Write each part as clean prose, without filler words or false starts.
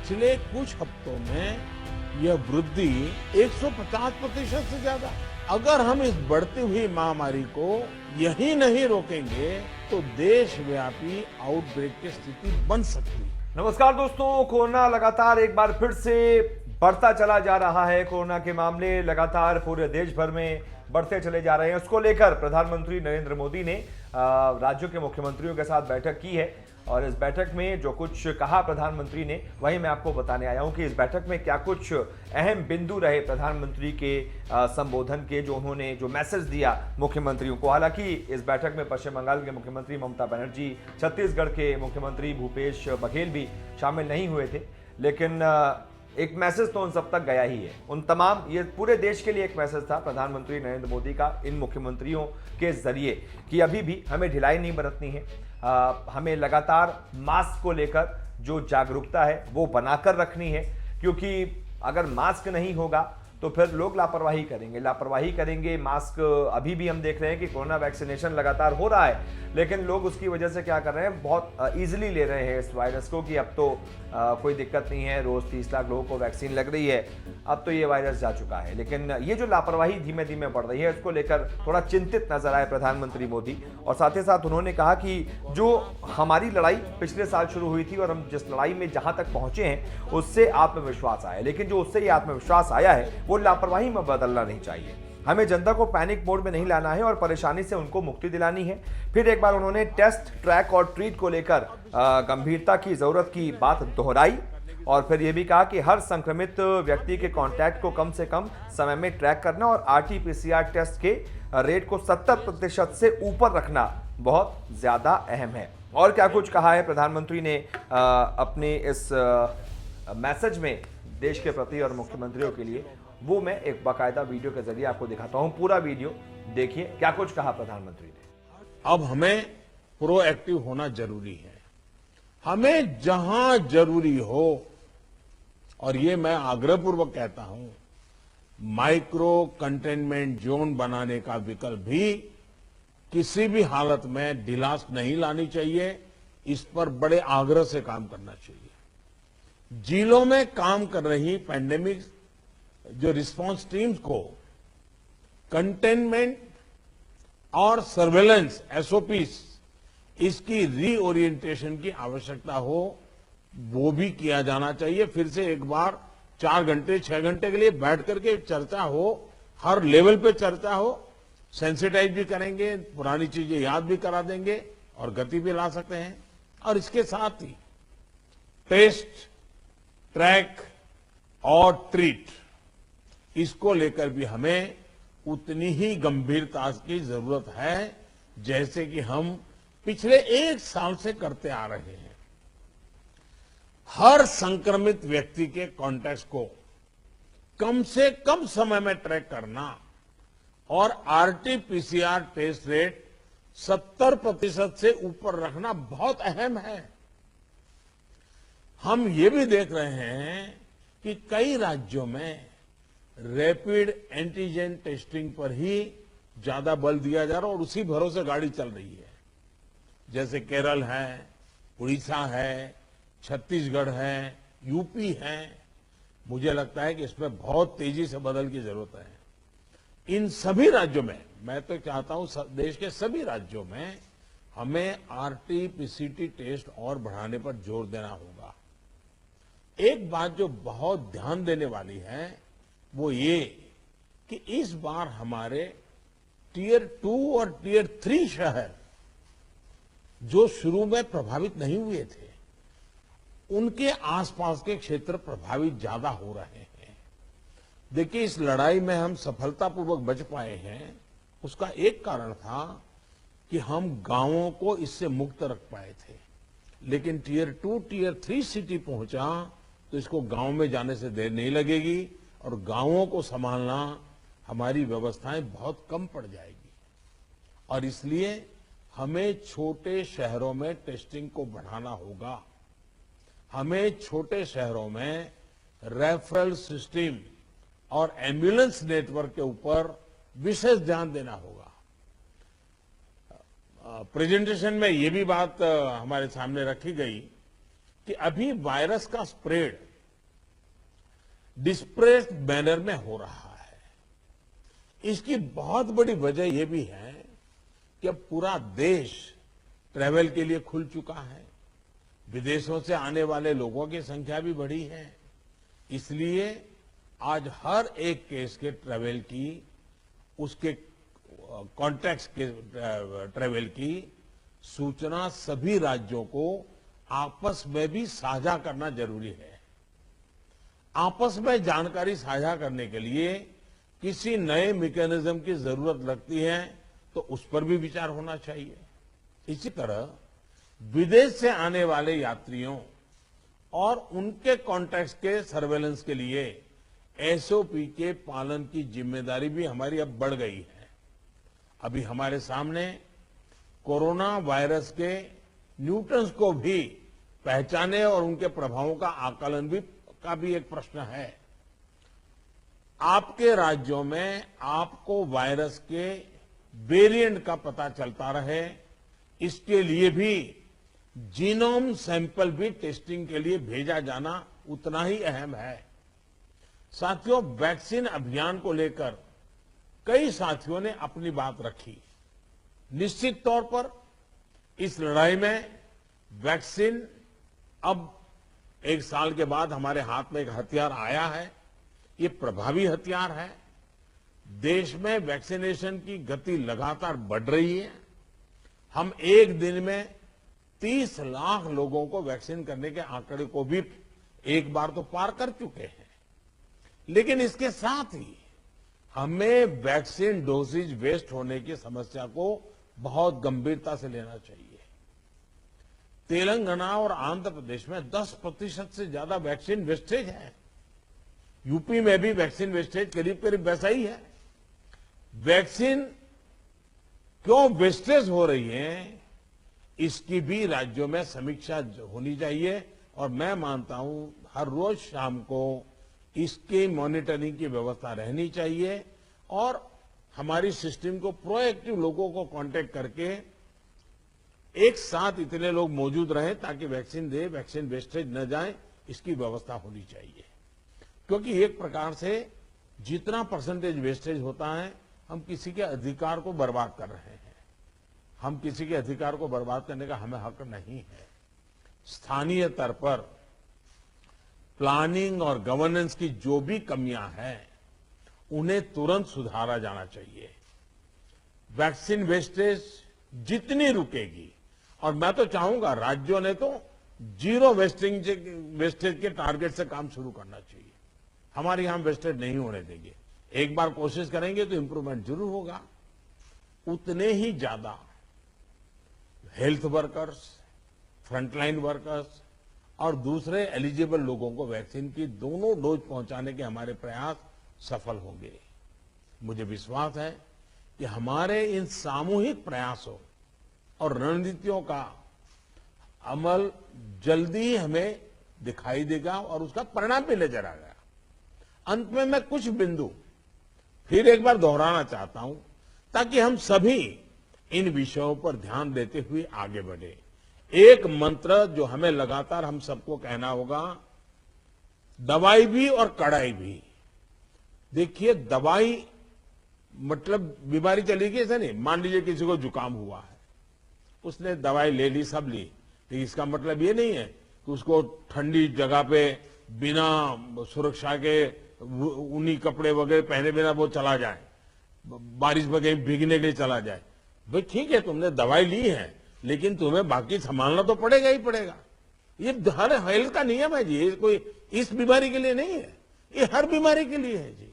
पिछले कुछ हफ्तों में यह वृद्धि 150% से ज्यादा। अगर हम इस बढ़ती हुई महामारी को यही नहीं रोकेंगे तो देशव्यापी आउटब्रेक की स्थिति बन सकती है। नमस्कार दोस्तों, कोरोना लगातार एक बार फिर से बढ़ता चला जा रहा है। कोरोना के मामले लगातार पूरे देश भर में बढ़ते चले जा रहे हैं। उसको लेकर प्रधानमंत्री नरेंद्र मोदी ने राज्यों के मुख्यमंत्रियों के साथ बैठक की है और इस बैठक में जो कुछ कहा प्रधानमंत्री ने वही मैं आपको बताने आया हूं कि इस बैठक में क्या कुछ अहम बिंदु रहे प्रधानमंत्री के संबोधन के, जो उन्होंने जो मैसेज दिया मुख्यमंत्रियों को। हालांकि इस बैठक में पश्चिम बंगाल के मुख्यमंत्री ममता बनर्जी, छत्तीसगढ़ के मुख्यमंत्री भूपेश बघेल भी शामिल नहीं हुए थे, लेकिन एक मैसेज तो उन सब तक गया ही है। उन तमाम, ये पूरे देश के लिए एक मैसेज था प्रधानमंत्री नरेंद्र मोदी का इन मुख्यमंत्रियों के जरिए कि अभी भी हमें ढिलाई नहीं बरतनी है। हमें लगातार मास्क को लेकर जो जागरूकता है वो बनाकर रखनी है, क्योंकि अगर मास्क नहीं होगा तो फिर लोग लापरवाही करेंगे। मास्क अभी भी हम देख रहे हैं कि कोरोना वैक्सीनेशन लगातार हो रहा है, लेकिन लोग उसकी वजह से क्या कर रहे हैं, बहुत इजीली ले रहे हैं इस वायरस को कि अब तो कोई दिक्कत नहीं है, रोज 30 लाख लोगों को वैक्सीन लग रही है, अब तो ये वायरस जा चुका है। लेकिन ये जो लापरवाही धीमे धीमे बढ़ रही है, इसको लेकर थोड़ा चिंतित नजर आए प्रधानमंत्री मोदी। और साथ ही साथ उन्होंने कहा कि जो हमारी लड़ाई पिछले साल शुरू हुई थी और हम जिस लड़ाई में जहां तक पहुंचे हैं उससे आत्मविश्वास आया, लेकिन जो उससे ही आत्मविश्वास आया है वो लापरवाही में बदलना नहीं चाहिए। हमें जनता को पैनिक मोड में नहीं लाना है और परेशानी से उनको मुक्ति दिलानी है। फिर एक बार उन्होंने टेस्ट, ट्रैक और ट्रीट को लेकर गंभीरता की जरूरत की बात दोहराई और फिर यह भी कहा कि हर संक्रमित व्यक्ति के कांटेक्ट को कम से कम समय में ट्रैक करना और RT-PCR टेस्ट के रेट को 70% से ऊपर रखना बहुत ज्यादा अहम है। और क्या कुछ कहा है प्रधानमंत्री ने अपने इस मैसेज में देश के प्रति और मुख्यमंत्रियों के लिए, वो मैं एक बाकायदा वीडियो के जरिए आपको दिखाता हूं। पूरा वीडियो देखिए क्या कुछ कहा प्रधानमंत्री ने। अब हमें प्रोएक्टिव होना जरूरी है। हमें जहां जरूरी हो, और ये मैं आग्रहपूर्वक कहता हूं, माइक्रो कंटेनमेंट जोन बनाने का विकल्प भी किसी भी हालत में ढिलास नहीं लानी चाहिए। इस पर बड़े आग्रह से काम करना चाहिए। जिलों में काम कर रही पैंडेमिक जो रिस्पांस टीम्स को कंटेनमेंट और सर्वेलेंस SOPs इसकी रीओरिएंटेशन की आवश्यकता हो, वो भी किया जाना चाहिए। फिर से एक बार 4 घंटे 6 घंटे के लिए बैठ करके चर्चा हो, हर लेवल पे चर्चा हो, सेंसिटाइज भी करेंगे, पुरानी चीजें याद भी करा देंगे और गति भी ला सकते हैं। और इसके साथ ही टेस्ट, ट्रैक और ट्रीट, इसको लेकर भी हमें उतनी ही गंभीरता की जरूरत है जैसे कि हम पिछले 1 साल से करते आ रहे हैं। हर संक्रमित व्यक्ति के कॉन्टैक्ट को कम से कम समय में ट्रैक करना और RT-PCR टेस्ट रेट 70% से ऊपर रखना बहुत अहम है। हम ये भी देख रहे हैं कि कई राज्यों में रैपिड एंटीजन टेस्टिंग पर ही ज्यादा बल दिया जा रहा है और उसी भरोसे गाड़ी चल रही है। जैसे केरल है, उड़ीसा है, छत्तीसगढ़ है, यूपी है। मुझे लगता है कि इसमें बहुत तेजी से बदल की जरूरत है। इन सभी राज्यों में, मैं तो चाहता हूं देश के सभी राज्यों में हमें RT-PCR टेस्ट और बढ़ाने पर जोर देना होगा। एक बात जो बहुत ध्यान देने वाली है वो ये कि इस बार हमारे Tier 2 और Tier 3 शहर जो शुरू में प्रभावित नहीं हुए थे, उनके आसपास के क्षेत्र प्रभावित ज्यादा हो रहे हैं। देखिए, इस लड़ाई में हम सफलतापूर्वक बच पाए हैं, उसका एक कारण था कि हम गांवों को इससे मुक्त रख पाए थे। लेकिन Tier 2, Tier 3 सिटी पहुंचा तो इसको गांव में जाने से देर नहीं लगेगी और गांवों को संभालना, हमारी व्यवस्थाएं बहुत कम पड़ जाएगी। और इसलिए हमें छोटे शहरों में टेस्टिंग को बढ़ाना होगा। हमें छोटे शहरों में रेफरल सिस्टम और एम्बुलेंस नेटवर्क के ऊपर विशेष ध्यान देना होगा। प्रेजेंटेशन में ये भी बात हमारे सामने रखी गई कि अभी वायरस का स्प्रेड डिस्प्रेस्ड मैनर में हो रहा है। इसकी बहुत बड़ी वजह यह भी है कि अब पूरा देश ट्रैवल के लिए खुल चुका है। विदेशों से आने वाले लोगों की संख्या भी बढ़ी है। इसलिए आज हर एक केस के ट्रैवल की, उसके कॉन्टैक्ट्स के ट्रैवल की सूचना सभी राज्यों को आपस में भी साझा करना जरूरी है। आपस में जानकारी साझा करने के लिए किसी नए मैकेनिज्म की जरूरत लगती है तो उस पर भी विचार होना चाहिए। इसी तरह विदेश से आने वाले यात्रियों और उनके कॉन्टैक्ट्स के सर्वेलेंस के लिए एसओपी के पालन की जिम्मेदारी भी हमारी अब बढ़ गई है। अभी हमारे सामने कोरोना वायरस के न्यूटन्स को भी पहचाने और उनके प्रभावों का आकलन का भी एक प्रश्न है। आपके राज्यों में आपको वायरस के वेरिएंट का पता चलता रहे, इसके लिए भी जीनोम सैंपल भी टेस्टिंग के लिए भेजा जाना उतना ही अहम है। साथियों, वैक्सीन अभियान को लेकर कई साथियों ने अपनी बात रखी। निश्चित तौर पर इस लड़ाई में वैक्सीन अब एक साल के बाद हमारे हाथ में एक हथियार आया है। ये प्रभावी हथियार है। देश में वैक्सीनेशन की गति लगातार बढ़ रही है। हम एक दिन में 30 लाख लोगों को वैक्सीन करने के आंकड़े को भी एक बार तो पार कर चुके हैं। लेकिन इसके साथ ही हमें वैक्सीन डोसेज वेस्ट होने की समस्या को बहुत गंभीरता से लेना चाहिए। तेलंगाना और आंध्र प्रदेश में 10% से ज्यादा वैक्सीन वेस्टेज है। यूपी में भी वैक्सीन वेस्टेज करीब करीब वैसा ही है। वैक्सीन क्यों वेस्टेज हो रही है, इसकी भी राज्यों में समीक्षा होनी चाहिए और मैं मानता हूं हर रोज शाम को इसकी मॉनिटरिंग की व्यवस्था रहनी चाहिए और हमारी सिस्टम को प्रोएक्टिव लोगों को कांटेक्ट करके एक साथ इतने लोग मौजूद रहें ताकि वैक्सीन दे, वैक्सीन वेस्टेज न जाए, इसकी व्यवस्था होनी चाहिए। क्योंकि एक प्रकार से जितना परसेंटेज वेस्टेज होता है, हम किसी के अधिकार को बर्बाद कर रहे हैं। हम किसी के अधिकार को बर्बाद करने का हमें हक नहीं है। स्थानीय स्तर पर प्लानिंग और गवर्नेंस की जो भी कमियां हैं, उन्हें तुरंत सुधारा जाना चाहिए। वैक्सीन वेस्टेज जितनी रुकेगी, और मैं तो चाहूंगा राज्यों ने तो जीरो वेस्टेज के टारगेट से काम शुरू करना चाहिए। हमारे यहां वेस्टेज नहीं होने देंगे। एक बार कोशिश करेंगे तो इंप्रूवमेंट जरूर होगा। उतने ही ज्यादा हेल्थ वर्कर्स, फ्रंटलाइन वर्कर्स और दूसरे एलिजिबल लोगों को वैक्सीन की दोनों डोज पहुंचाने के हमारे प्रयास सफल होंगे। मुझे विश्वास है कि हमारे इन सामूहिक प्रयासों और रणनीतियों का अमल जल्दी हमें दिखाई देगा और उसका परिणाम भी नजर आएगा। अंत में मैं कुछ बिंदु फिर एक बार दोहराना चाहता हूं ताकि हम सभी इन विषयों पर ध्यान देते हुए आगे बढ़े। एक मंत्र जो हमें लगातार हम सबको कहना होगा, दवाई भी और कड़ाई भी। देखिए, दवाई मतलब बीमारी चली गई ऐसा नहीं। मान लीजिए किसी को जुकाम हुआ है, उसने दवाई ले ली, सब ली, लेकिन इसका मतलब ये नहीं है कि उसको ठंडी जगह पे बिना सुरक्षा के ऊनी कपड़े वगैरह पहने बिना वो चला जाए, बारिश में कहीं भीगने के लिए चला जाए। भाई ठीक है, तुमने दवाई ली है, लेकिन तुम्हें बाकी संभालना तो पड़ेगा ही पड़ेगा। ये हर हेल्थ का नियम है जी। ये कोई इस बीमारी के लिए नहीं है, ये हर बीमारी के लिए है जी।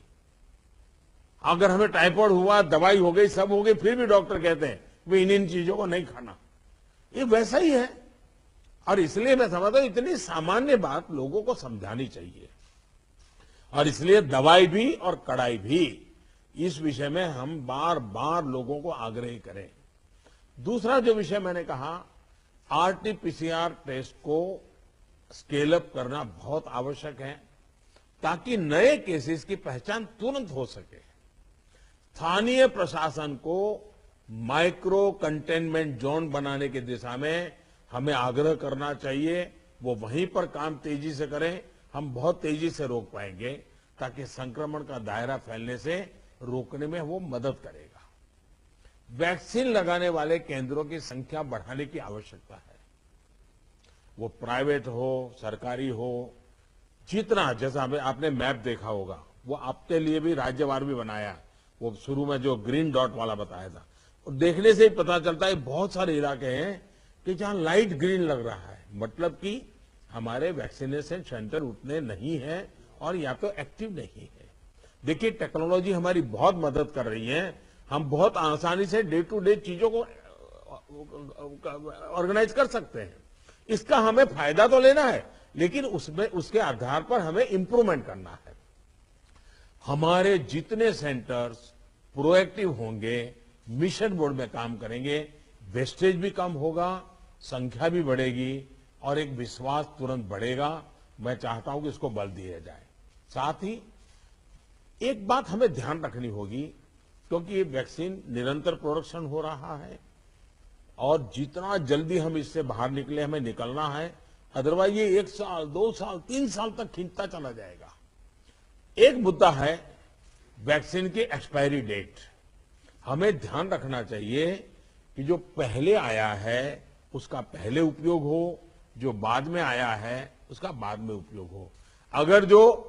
अगर हमें टाइफाइड हुआ, दवाई हो गई, सब हो गई, फिर भी डॉक्टर कहते हैं वे इन चीजों को नहीं खाना। ये वैसा ही है। और इसलिए मैं समझता हूं इतनी सामान्य बात लोगों को समझानी चाहिए। और इसलिए दवाई भी और कड़ाई भी, इस विषय में हम बार बार लोगों को आग्रह करें। दूसरा जो विषय मैंने कहा, आरटीपीसीआर टेस्ट को स्केल अप करना बहुत आवश्यक है ताकि नए केसेस की पहचान तुरंत हो सके। स्थानीय प्रशासन को माइक्रो कंटेनमेंट जोन बनाने की दिशा में हमें आग्रह करना चाहिए। वो वहीं पर काम तेजी से करें, हम बहुत तेजी से रोक पाएंगे। ताकि संक्रमण का दायरा फैलने से रोकने में वो मदद करेगा। वैक्सीन लगाने वाले केंद्रों की संख्या बढ़ाने की आवश्यकता है। वो प्राइवेट हो, सरकारी हो, जितना, जैसा आपने मैप देखा होगा, वो आपके लिए भी राज्यवार भी बनाया, वो शुरू में जो ग्रीन डॉट वाला बताया था, और देखने से ही पता चलता है बहुत सारे इलाके हैं कि जहां लाइट ग्रीन लग रहा है, मतलब कि हमारे वैक्सीनेशन सेंटर उतने नहीं है और या तो एक्टिव नहीं है। देखिए, टेक्नोलॉजी हमारी बहुत मदद कर रही है, हम बहुत आसानी से डे टू डे चीजों को ऑर्गेनाइज कर सकते हैं। इसका हमें फायदा तो लेना है, लेकिन उसमें उसके आधार पर हमें इंप्रूवमेंट करना है। हमारे जितने सेंटर्स प्रोएक्टिव होंगे, मिशन मोड में काम करेंगे, वेस्टेज भी कम होगा, संख्या भी बढ़ेगी और एक विश्वास तुरंत बढ़ेगा। मैं चाहता हूं कि इसको बल दिया जाए। साथ ही एक बात हमें ध्यान रखनी होगी, क्योंकि ये वैक्सीन निरंतर प्रोडक्शन हो रहा है और जितना जल्दी हम इससे बाहर निकले, हमें निकलना है, अदरवाइज ये 1 साल, 2 साल, 3 साल तक खींचता चला जाएगा। एक मुद्दा है वैक्सीन की एक्सपायरी डेट। हमें ध्यान रखना चाहिए कि जो पहले आया है उसका पहले उपयोग हो, जो बाद में आया है उसका बाद में उपयोग हो। अगर जो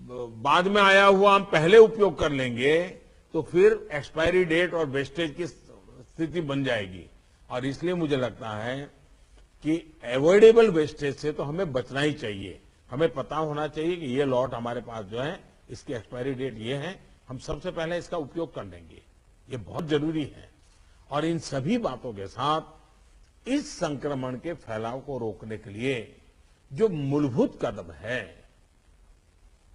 बाद में आया हुआ हम पहले उपयोग कर लेंगे तो फिर एक्सपायरी डेट और वेस्टेज की स्थिति बन जाएगी। और इसलिए मुझे लगता है कि अवॉइडेबल वेस्टेज से तो हमें बचना ही चाहिए। हमें पता होना चाहिए कि ये लॉट हमारे पास जो है, इसकी एक्सपायरी डेट ये है, हम सबसे पहले इसका उपयोग कर लेंगे। ये बहुत जरूरी है। और इन सभी बातों के साथ इस संक्रमण के फैलाव को रोकने के लिए जो मूलभूत कदम है,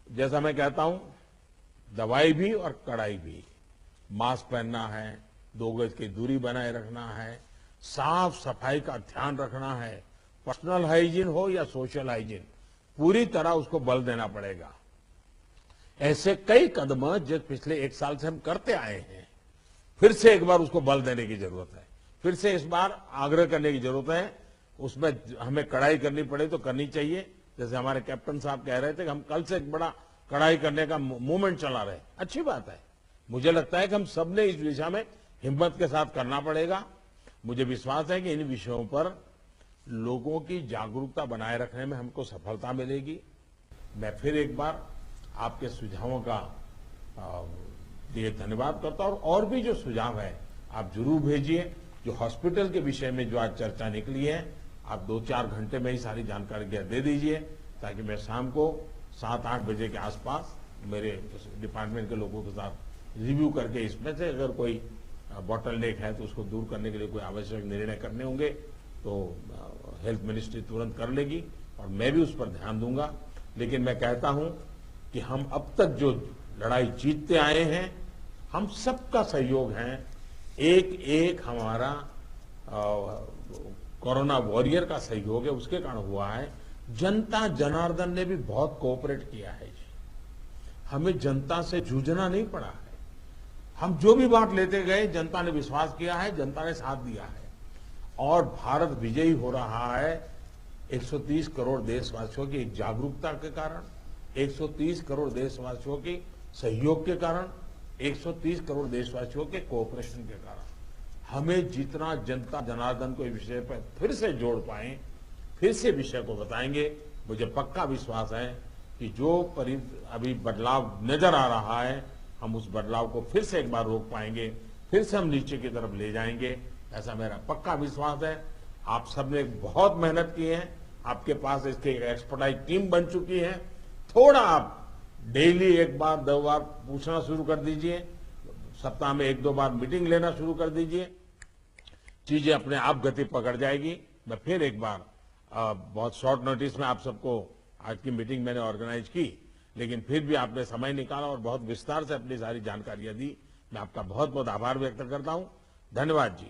जैसा मैं कहता हूं, दवाई भी और कड़ाई भी, मास्क पहनना है, 2 गज की दूरी बनाए रखना है, साफ सफाई का ध्यान रखना है, पर्सनल हाइजीन हो या सोशल हाइजीन, पूरी तरह उसको बल देना पड़ेगा। ऐसे कई कदम जो पिछले 1 साल से हम करते आए हैं, फिर से एक बार उसको बल देने की जरूरत है। फिर से इस बार आग्रह करने की जरूरत है। उसमें हमें कड़ाई करनी पड़े तो करनी चाहिए। जैसे हमारे कैप्टन साहब कह रहे थे कि हम कल से एक बड़ा कड़ाई करने का मूवमेंट चला रहे, अच्छी बात है। मुझे लगता है कि हम सब ने इस दिशा में हिम्मत के साथ करना पड़ेगा। मुझे विश्वास है कि इन विषयों पर लोगों की जागरूकता बनाए रखने में हमको सफलता मिलेगी। मैं फिर एक बार आपके सुझावों का लिए धन्यवाद करता हूं। और भी जो सुझाव है आप जरूर भेजिए। जो हॉस्पिटल के विषय में जो आज चर्चा निकली है, आप 2-4 घंटे में ही सारी जानकारी दे दीजिए, ताकि मैं शाम को 7-8 बजे के आसपास मेरे डिपार्टमेंट के लोगों के साथ रिव्यू करके इसमें से अगर कोई बॉटल नेक है तो उसको दूर करने के लिए कोई आवश्यक निर्णय करने होंगे तो हेल्थ मिनिस्ट्री तुरंत कर लेगी और मैं भी उस पर ध्यान दूंगा। लेकिन मैं कहता हूं कि हम अब तक जो लड़ाई जीतते आए हैं, हम सबका सहयोग है। एक हमारा कोरोना वॉरियर का सहयोग है, उसके कारण हुआ है। जनता जनार्दन ने भी बहुत कोऑपरेट किया है जी। हमें जनता से जूझना नहीं पड़ा है। हम जो भी बात लेते गए, जनता ने विश्वास किया है, जनता ने साथ दिया है और भारत विजयी हो रहा है 130 करोड़ देशवासियों की एक जागरूकता के कारण, 130 करोड़ देशवासियों के सहयोग के कारण, 130 करोड़ देशवासियों के कोऑपरेशन के कारण। हमें जितना जनता जनार्दन को इस विषय पर फिर से जोड़ पाए, फिर से विषय को बताएंगे, मुझे पक्का विश्वास है कि जो अभी बदलाव नजर आ रहा है, हम उस बदलाव को फिर से एक बार रोक पाएंगे, फिर से हम नीचे की तरफ ले जाएंगे, ऐसा मेरा पक्का विश्वास है। आप सबने बहुत मेहनत की है, आपके पास इसकी एक्सपर्टाइज टीम बन चुकी है। थोड़ा आप डेली 1 बार 2 बार पूछना शुरू कर दीजिए, सप्ताह में 1-2 बार मीटिंग लेना शुरू कर दीजिए, चीजें अपने आप गति पकड़ जाएगी। मैं फिर एक बार बहुत शॉर्ट नोटिस में आप सबको आज की मीटिंग मैंने ऑर्गेनाइज की, लेकिन फिर भी आपने समय निकाला और बहुत विस्तार से अपनी सारी जानकारियां दी। मैं आपका बहुत बहुत आभार व्यक्त करता हूं। धन्यवाद जी।